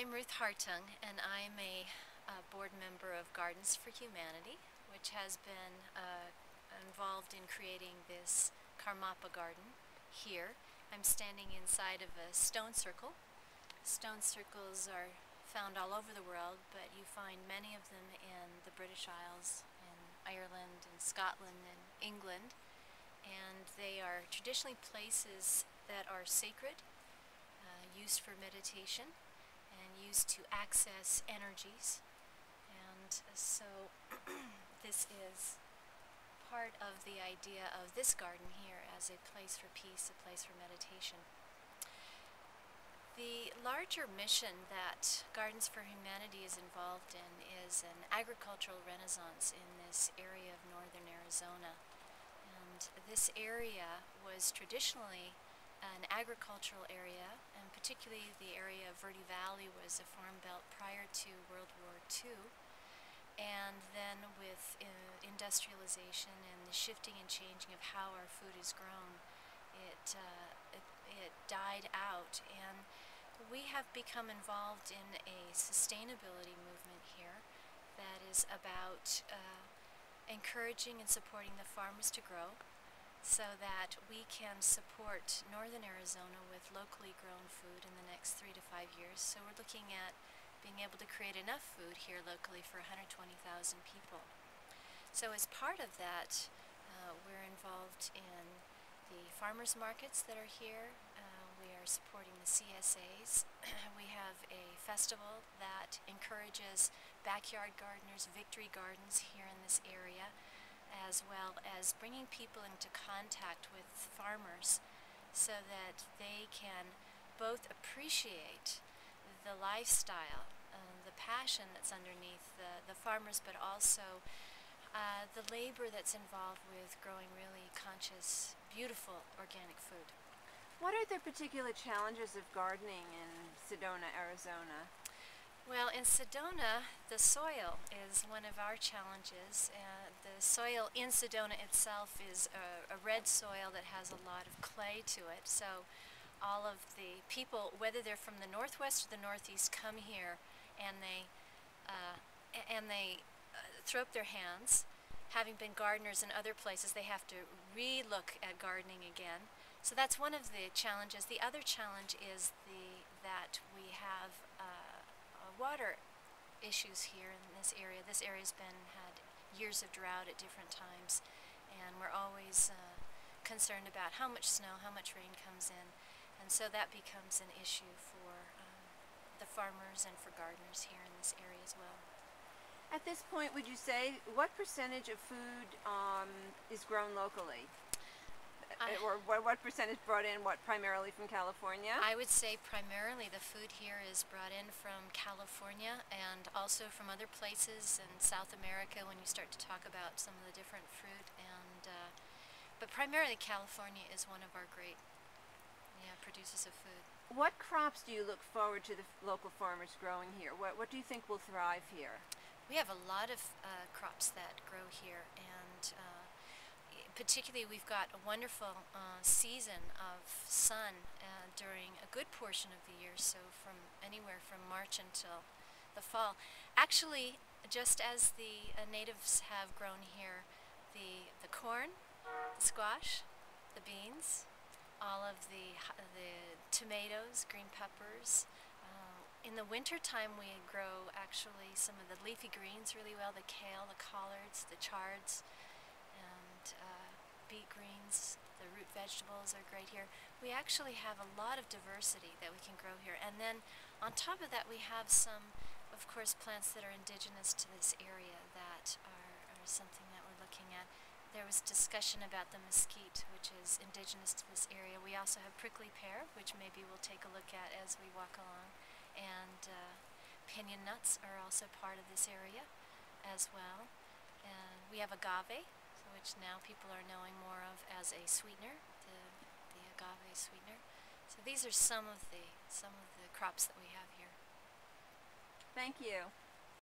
I'm Ruth Hartung, and I'm a board member of Gardens for Humanity, which has been involved in creating this Karmapa garden here. I'm standing inside of a stone circle. Stone circles are found all over the world, but you find many of them in the British Isles, in Ireland, and Scotland, and England. And they are traditionally places that are sacred, used for meditation, and used to access energies. And so this is part of the idea of this garden here as a place for peace, a place for meditation. The larger mission that Gardens for Humanity is involved in is an agricultural renaissance in this area of northern Arizona. And this area was traditionally an agricultural area, and particularly the area of Verde Valley was a farm belt prior to World War II. And then with industrialization and the shifting and changing of how our food is grown, it died out. And we have become involved in a sustainability movement here that is about encouraging and supporting the farmers to grow, so that we can support northern Arizona with locally grown food in the next 3 to 5 years. So we're looking at being able to create enough food here locally for 120,000 people. So as part of that, we're involved in the farmers markets that are here. We are supporting the CSAs. We have a festival that encourages backyard gardeners, victory gardens here in this area, as well as bringing people into contact with farmers so that they can both appreciate the lifestyle, the passion that's underneath the farmers, but also the labor that's involved with growing really conscious, beautiful organic food. What are the particular challenges of gardening in Sedona, Arizona? Well, in Sedona, the soil is one of our challenges. The soil in Sedona itself is a red soil that has a lot of clay to it. So all of the people, whether they're from the northwest or the northeast, come here and they throw up their hands. Having been gardeners in other places, they have to re-look at gardening again. So that's one of the challenges. The other challenge is that we have water issues here in this area. This area's had years of drought at different times, and we're always concerned about how much snow, how much rain comes in, and so that becomes an issue for the farmers and for gardeners here in this area as well. At this point, would you say what percentage of food is grown locally? Or what percentage brought in, primarily from California? I would say primarily the food here is brought in from California and also from other places in South America when you start to talk about some of the different fruit. But primarily California is one of our great producers of food. What crops do you look forward to the local farmers growing here? What do you think will thrive here? We have a lot of crops that grow here, and particularly we've got a wonderful season of sun during a good portion of the year, so from anywhere from March until the fall. Actually, just as the natives have grown here, the corn, the squash, the beans, all of the tomatoes, green peppers. In the winter time we grow actually some of the leafy greens really well, the kale, the collards, the chards, and beet greens. The root vegetables are great here. We actually have a lot of diversity that we can grow here. And then on top of that we have some, of course, plants that are indigenous to this area that are something that we're looking at. There was discussion about the mesquite, which is indigenous to this area. We also have prickly pear, which maybe we'll take a look at as we walk along. And pinyon nuts are also part of this area as well. And we have agave, which now people are knowing more of as a sweetener, the agave sweetener. So these are some of the crops that we have here. Thank you.